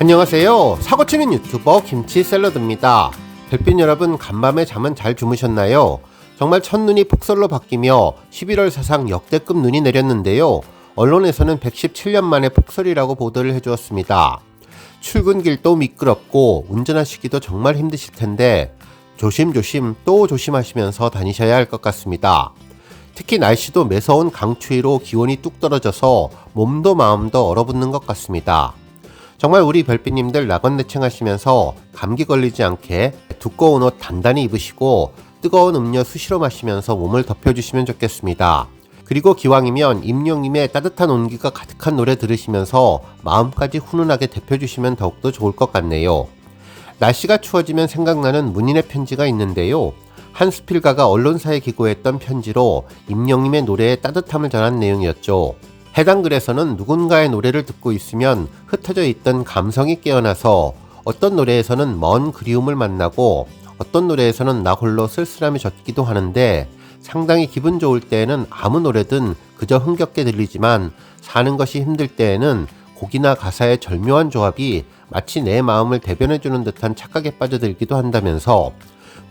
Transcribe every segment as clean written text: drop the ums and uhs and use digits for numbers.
안녕하세요. 사고치는 유튜버 김치샐러드입니다. 별빛 여러분, 간밤에 잠은 잘 주무셨나요? 정말 첫눈이 폭설로 바뀌며 11월 사상 역대급 눈이 내렸는데요. 언론에서는 117년 만에 폭설이라고 보도를 해주었습니다. 출근길도 미끄럽고 운전하시기도 정말 힘드실 텐데 조심조심 또 조심하시면서 다니셔야 할 것 같습니다. 특히 날씨도 매서운 강추위로 기온이 뚝 떨어져서 몸도 마음도 얼어붙는 것 같습니다. 정말 우리 별빛님들 나건대청 하시면서 감기 걸리지 않게 두꺼운 옷 단단히 입으시고 뜨거운 음료 수시로 마시면서 몸을 덮여주시면 좋겠습니다. 그리고 기왕이면 임영님의 따뜻한 온기가 가득한 노래 들으시면서 마음까지 훈훈하게 데펴주시면 더욱더 좋을 것 같네요. 날씨가 추워지면 생각나는 문인의 편지가 있는데요. 한스필가가 언론사에 기고했던 편지로 임영님의 노래에 따뜻함을 전한 내용이었죠. 해당 글에서는 누군가의 노래를 듣고 있으면 흩어져 있던 감성이 깨어나서 어떤 노래에서는 먼 그리움을 만나고 어떤 노래에서는 나 홀로 쓸쓸함이 젖기도 하는데 상당히 기분 좋을 때에는 아무 노래든 그저 흥겹게 들리지만 사는 것이 힘들 때에는 곡이나 가사의 절묘한 조합이 마치 내 마음을 대변해주는 듯한 착각에 빠져들기도 한다면서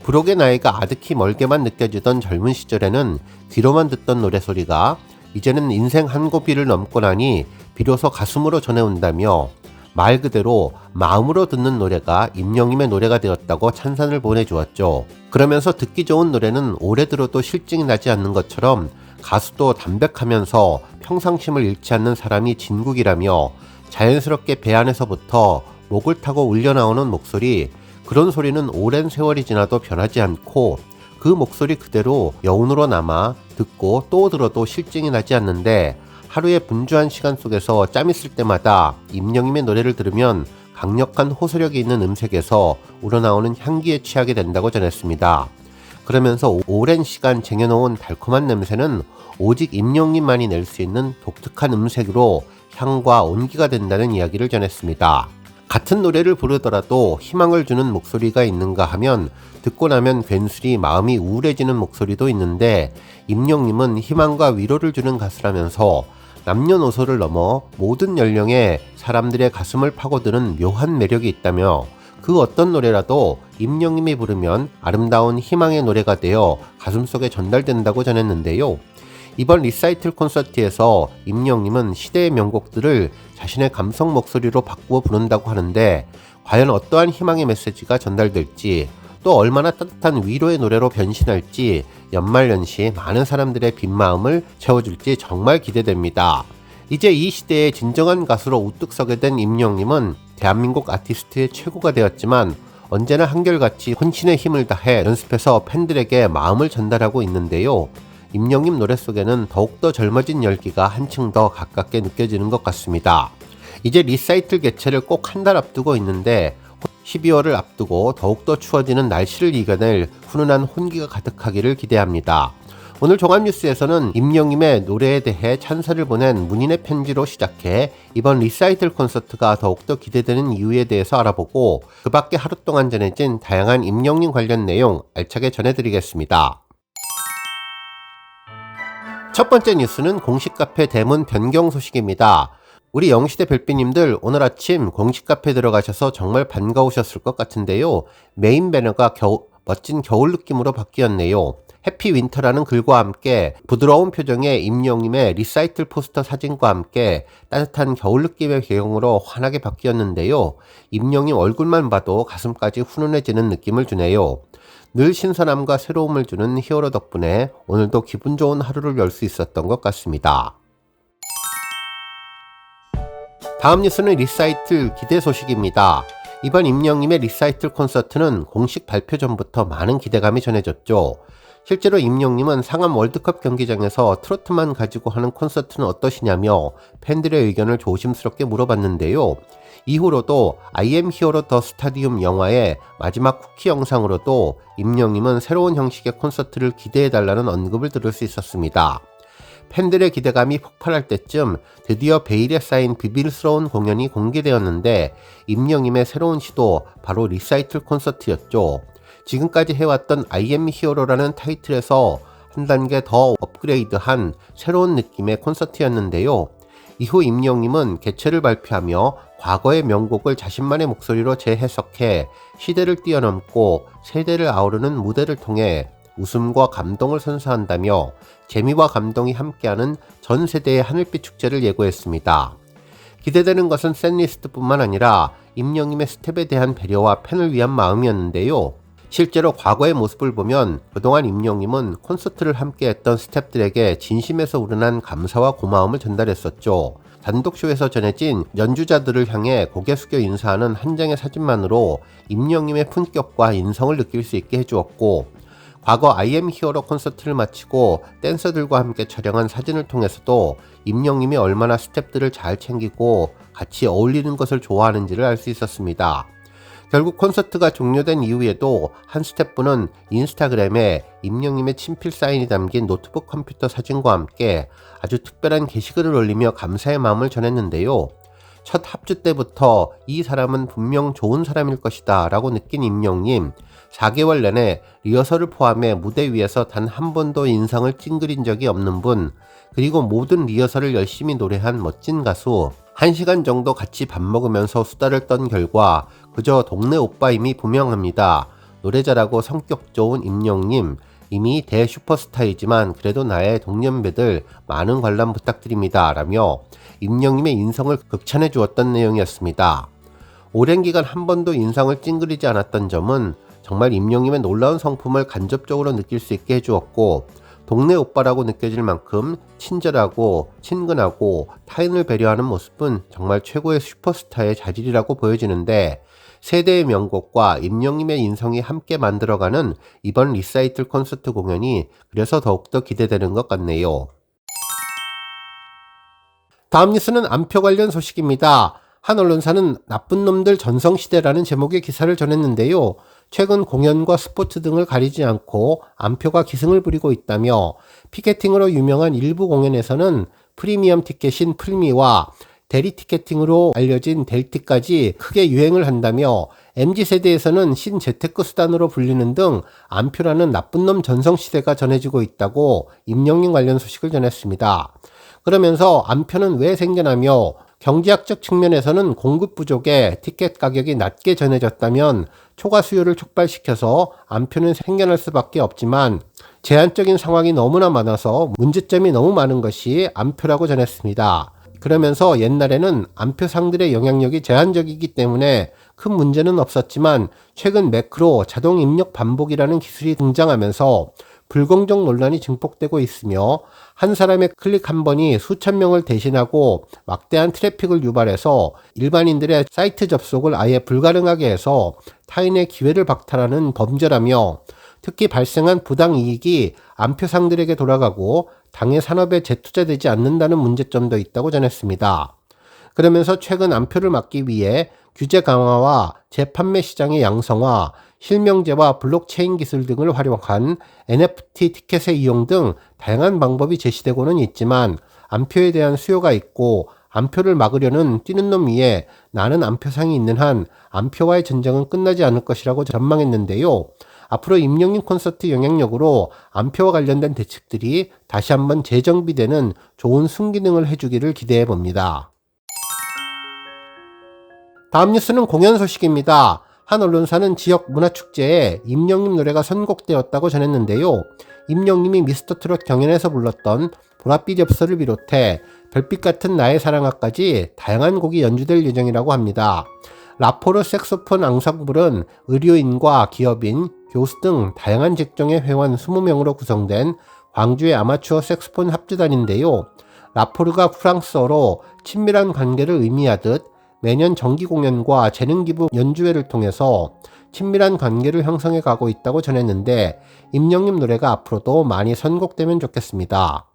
부록의 나이가 아득히 멀게만 느껴지던 젊은 시절에는 귀로만 듣던 노래소리가 이제는 인생 한 고비를 넘고 나니 비로소 가슴으로 전해온다며 말 그대로 마음으로 듣는 노래가 임영님의 노래가 되었다고 찬산을 보내주었죠. 그러면서 듣기 좋은 노래는 오래 들어도 실증이 나지 않는 것처럼 가수도 담백하면서 평상심을 잃지 않는 사람이 진국이라며 자연스럽게 배 안에서부터 목을 타고 울려나오는 목소리, 그런 소리는 오랜 세월이 지나도 변하지 않고 그 목소리 그대로 여운으로 남아 듣고 또 들어도 실증이 나지 않는데 하루의 분주한 시간 속에서 짬 있을 때마다 임영님의 노래를 들으면 강력한 호소력이 있는 음색에서 우러나오는 향기에 취하게 된다고 전했습니다. 그러면서 오랜 시간 쟁여놓은 달콤한 냄새는 오직 임영님만이 낼 수 있는 독특한 음색으로 향과 온기가 된다는 이야기를 전했습니다. 같은 노래를 부르더라도 희망을 주는 목소리가 있는가 하면 듣고 나면 괜스레 마음이 우울해지는 목소리도 있는데 임영님은 희망과 위로를 주는 가수라면서 남녀노소를 넘어 모든 연령의 사람들의 가슴을 파고드는 묘한 매력이 있다며 그 어떤 노래라도 임영님이 부르면 아름다운 희망의 노래가 되어 가슴속에 전달된다고 전했는데요. 이번 리사이틀 콘서트에서 임영님은 시대의 명곡들을 자신의 감성 목소리로 바꾸어 부른다고 하는데 과연 어떠한 희망의 메시지가 전달될지 또 얼마나 따뜻한 위로의 노래로 변신할지 연말연시 많은 사람들의 빈 마음을 채워줄지 정말 기대됩니다. 이제 이 시대의 진정한 가수로 우뚝 서게 된 임영님은 대한민국 아티스트의 최고가 되었지만 언제나 한결같이 혼신의 힘을 다해 연습해서 팬들에게 마음을 전달하고 있는데요. 임영님 노래 속에는 더욱더 젊어진 열기가 한층 더 가깝게 느껴지는 것 같습니다. 이제 리사이틀 개최를 꼭 한 달 앞두고 있는데 12월을 앞두고 더욱더 추워지는 날씨를 이겨낼 훈훈한 혼기가 가득하기를 기대합니다. 오늘 종합뉴스에서는 임영님의 노래에 대해 찬사를 보낸 문인의 편지로 시작해 이번 리사이틀 콘서트가 더욱더 기대되는 이유에 대해서 알아보고 그 밖에 하루 동안 전해진 다양한 임영님 관련 내용 알차게 전해드리겠습니다. 첫 번째 뉴스는 공식 카페 대문 변경 소식입니다. 우리 영시대 별빛님들 오늘 아침 공식 카페 들어가셔서 정말 반가우셨을 것 같은데요. 메인 배너가 멋진 겨울 느낌으로 바뀌었네요. 해피 윈터라는 글과 함께 부드러운 표정의 임영님의 리사이틀 포스터 사진과 함께 따뜻한 겨울 느낌의 배경으로 환하게 바뀌었는데요. 임영님 얼굴만 봐도 가슴까지 훈훈해지는 느낌을 주네요. 늘 신선함과 새로움을 주는 히어로 덕분에 오늘도 기분 좋은 하루를 열 수 있었던 것 같습니다. 다음 뉴스는 리사이틀 기대 소식입니다. 이번 임영님의 리사이틀 콘서트는 공식 발표 전부터 많은 기대감이 전해졌죠. 실제로 임영님은 상암 월드컵 경기장에서 트로트만 가지고 하는 콘서트는 어떠시냐며 팬들의 의견을 조심스럽게 물어봤는데요. 이후로도 I am Hero 더 스타디움 영화의 마지막 쿠키 영상으로도 임영님은 새로운 형식의 콘서트를 기대해달라는 언급을 들을 수 있었습니다. 팬들의 기대감이 폭발할 때쯤 드디어 베일에 쌓인 비밀스러운 공연이 공개되었는데 임영님의 새로운 시도 바로 리사이틀 콘서트였죠. 지금까지 해왔던 I am Hero라는 타이틀에서 한 단계 더 업그레이드한 새로운 느낌의 콘서트였는데요. 이후 임영님은 개최를 발표하며 과거의 명곡을 자신만의 목소리로 재해석해 시대를 뛰어넘고 세대를 아우르는 무대를 통해 웃음과 감동을 선사한다며 재미와 감동이 함께하는 전 세대의 하늘빛 축제를 예고했습니다. 기대되는 것은 셋리스트뿐만 아니라 임영님의 스텝에 대한 배려와 팬을 위한 마음이었는데요. 실제로 과거의 모습을 보면 그동안 임영님은 콘서트를 함께했던 스태프들에게 진심에서 우러난 감사와 고마움을 전달했었죠. 단독쇼에서 전해진 연주자들을 향해 고개 숙여 인사하는 한 장의 사진만으로 임영님의 품격과 인성을 느낄 수 있게 해주었고, 과거 I am 히어로 콘서트를 마치고 댄서들과 함께 촬영한 사진을 통해서도 임영님이 얼마나 스태프들을 잘 챙기고 같이 어울리는 것을 좋아하는지를 알 수 있었습니다. 결국 콘서트가 종료된 이후에도 한 스태프는 인스타그램에 임영님의 친필 사인이 담긴 노트북 컴퓨터 사진과 함께 아주 특별한 게시글을 올리며 감사의 마음을 전했는데요. 첫 합주 때부터 이 사람은 분명 좋은 사람일 것이다 라고 느낀 임영님, 4개월 내내 리허설을 포함해 무대 위에서 단 한 번도 인상을 찡그린 적이 없는 분, 그리고 모든 리허설을 열심히 노래한 멋진 가수, 1시간 정도 같이 밥 먹으면서 수다를 떤 결과 그저 동네 오빠임이 분명합니다. 노래 잘하고 성격 좋은 임영님, 이미 대슈퍼스타이지만 그래도 나의 동년배들 많은 관람 부탁드립니다 라며 임영님의 인성을 극찬해 주었던 내용이었습니다. 오랜 기간 한 번도 인상을 찡그리지 않았던 점은 정말 임영님의 놀라운 성품을 간접적으로 느낄 수 있게 해주었고, 동네 오빠라고 느껴질 만큼 친절하고 친근하고 타인을 배려하는 모습은 정말 최고의 슈퍼스타의 자질이라고 보여지는데, 세대의 명곡과 임영님의 인성이 함께 만들어가는 이번 리사이틀 콘서트 공연이 그래서 더욱더 기대되는 것 같네요. 다음 뉴스는 안표 관련 소식입니다. 한 언론사는 나쁜 놈들 전성시대라는 제목의 기사를 전했는데요. 최근 공연과 스포츠 등을 가리지 않고 안표가 기승을 부리고 있다며, 피켓팅으로 유명한 일부 공연에서는 프리미엄 티켓인 풀미와 대리 티켓팅으로 알려진 델티까지 크게 유행을 한다며, MZ세대에서는 신재테크 수단으로 불리는 등 안표라는 나쁜 놈 전성시대가 전해지고 있다고 임영님 관련 소식을 전했습니다. 그러면서 안표는 왜 생겨나며 경제학적 측면에서는 공급 부족에 티켓 가격이 낮게 전해졌다면 초과 수요를 촉발시켜서 안표는 생겨날 수밖에 없지만, 제한적인 상황이 너무나 많아서 문제점이 너무 많은 것이 안표라고 전했습니다. 그러면서 옛날에는 안표상들의 영향력이 제한적이기 때문에 큰 문제는 없었지만 최근 매크로 자동 입력 반복이라는 기술이 등장하면서 불공정 논란이 증폭되고 있으며, 한 사람의 클릭 한 번이 수천 명을 대신하고 막대한 트래픽을 유발해서 일반인들의 사이트 접속을 아예 불가능하게 해서 타인의 기회를 박탈하는 범죄라며, 특히 발생한 부당이익이 안표상들에게 돌아가고 당의 산업에 재투자되지 않는다는 문제점도 있다고 전했습니다. 그러면서 최근 안표를 막기 위해 규제 강화와 재판매 시장의 양성화, 실명제와 블록체인 기술 등을 활용한 NFT 티켓의 이용 등 다양한 방법이 제시되고는 있지만, 안표에 대한 수요가 있고 안표를 막으려는 뛰는 놈 위에 나는 안표상이 있는 한 안표와의 전쟁은 끝나지 않을 것이라고 전망했는데요. 앞으로 임영님 콘서트 영향력으로 안표와 관련된 대책들이 다시 한번 재정비되는 좋은 순기능을 해주기를 기대해봅니다. 다음 뉴스는 공연 소식입니다. 한 언론사는 지역 문화축제에 임영님 노래가 선곡되었다고 전했는데요. 임영님이 미스터트롯 경연에서 불렀던 보랏빛 엽서를 비롯해 별빛 같은 나의 사랑아까지 다양한 곡이 연주될 예정이라고 합니다. 라포르 색소폰 앙상블은 의료인과 기업인, 교수 등 다양한 직종의 회원 20명으로 구성된 광주의 아마추어 색소폰 합주단인데요. 라포르가 프랑스어로 친밀한 관계를 의미하듯 매년 정기 공연과 재능 기부 연주회를 통해서 친밀한 관계를 형성해 가고 있다고 전했는데, 임영님 노래가 앞으로도 많이 선곡되면 좋겠습니다.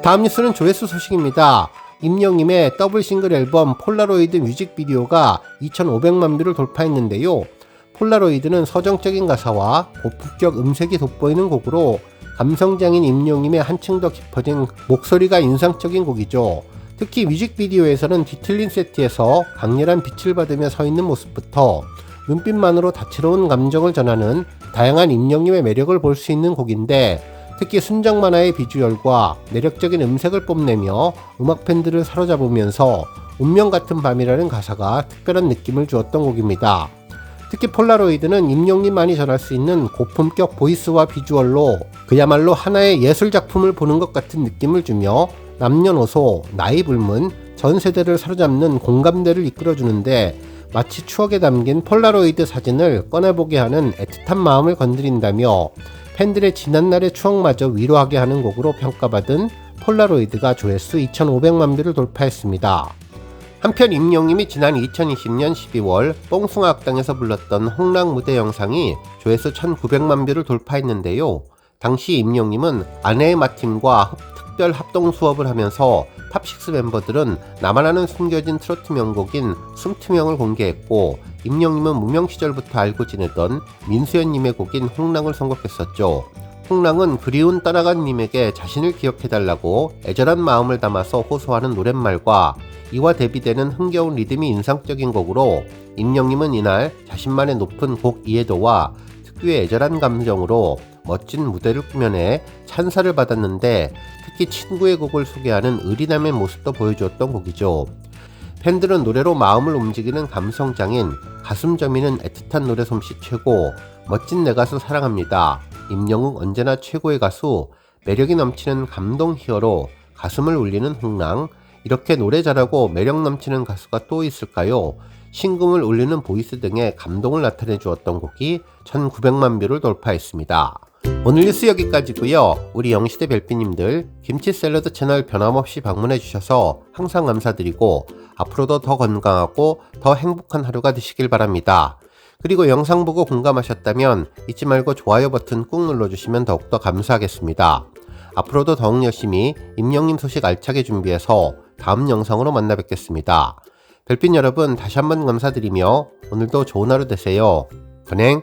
다음 뉴스는 조회수 소식입니다. 임영님의 더블 싱글 앨범 폴라로이드 뮤직비디오가 2,500만 뷰를 돌파했는데요. 폴라로이드는 서정적인 가사와 고품격 음색이 돋보이는 곡으로 감성장인 임영님의 한층 더 깊어진 목소리가 인상적인 곡이죠. 특히 뮤직비디오에서는 뒤틀린 세트에서 강렬한 빛을 받으며 서 있는 모습부터 눈빛만으로 다채로운 감정을 전하는 다양한 임영님의 매력을 볼 수 있는 곡인데, 특히 순정 만화의 비주얼과 매력적인 음색을 뽐내며 음악 팬들을 사로잡으면서 운명 같은 밤이라는 가사가 특별한 느낌을 주었던 곡입니다. 특히 폴라로이드는 임영님만이 전할 수 있는 고품격 보이스와 비주얼로 그야말로 하나의 예술작품을 보는 것 같은 느낌을 주며 남녀노소, 나이 불문, 전 세대를 사로잡는 공감대를 이끌어주는데 마치 추억에 담긴 폴라로이드 사진을 꺼내보게 하는 애틋한 마음을 건드린다며 팬들의 지난날의 추억마저 위로하게 하는 곡으로 평가받은 폴라로이드가 조회수 2,500만 뷰를 돌파했습니다. 한편 임영님이 지난 2020년 12월 뽕숭아 학당에서 불렀던 홍랑 무대 영상이 조회수 1,900만 뷰를 돌파했는데요. 당시 임영님은 아내의 마팀과 특별 합동 수업을 하면서 팝식스 멤버들은 나만 아는 숨겨진 트로트 명곡인 숨트명을 공개했고 임영님은 무명 시절부터 알고 지내던 민수연님의 곡인 홍랑을 선곡했었죠. 홍랑은 그리운 떠나간 님에게 자신을 기억해달라고 애절한 마음을 담아서 호소하는 노랫말과 이와 대비되는 흥겨운 리듬이 인상적인 곡으로 임영님은 이날 자신만의 높은 곡 이해도와 특유의 애절한 감정으로 멋진 무대를 꾸며내 찬사를 받았는데 특히 친구의 곡을 소개하는 의리남의 모습도 보여주었던 곡이죠. 팬들은 노래로 마음을 움직이는 감성장인 가슴 저미는 애틋한 노래 솜씨 최고, 멋진 내 가수 사랑합니다. 임영웅 언제나 최고의 가수, 매력이 넘치는 감동 히어로, 가슴을 울리는 홍랑, 이렇게 노래 잘하고 매력 넘치는 가수가 또 있을까요? 신금을 울리는 보이스 등의 감동을 나타내 주었던 곡이 1900만 뷰를 돌파했습니다. 오늘 뉴스 여기까지고요. 우리 영시대 별빛님들 김치 샐러드 채널 변함없이 방문해 주셔서 항상 감사드리고 앞으로도 더 건강하고 더 행복한 하루가 되시길 바랍니다. 그리고 영상 보고 공감하셨다면 잊지 말고 좋아요 버튼 꾹 눌러주시면 더욱더 감사하겠습니다. 앞으로도 더욱 열심히 임영님 소식 알차게 준비해서 다음 영상으로 만나 뵙겠습니다. 별빛 여러분 다시 한번 감사드리며 오늘도 좋은 하루 되세요. 건행!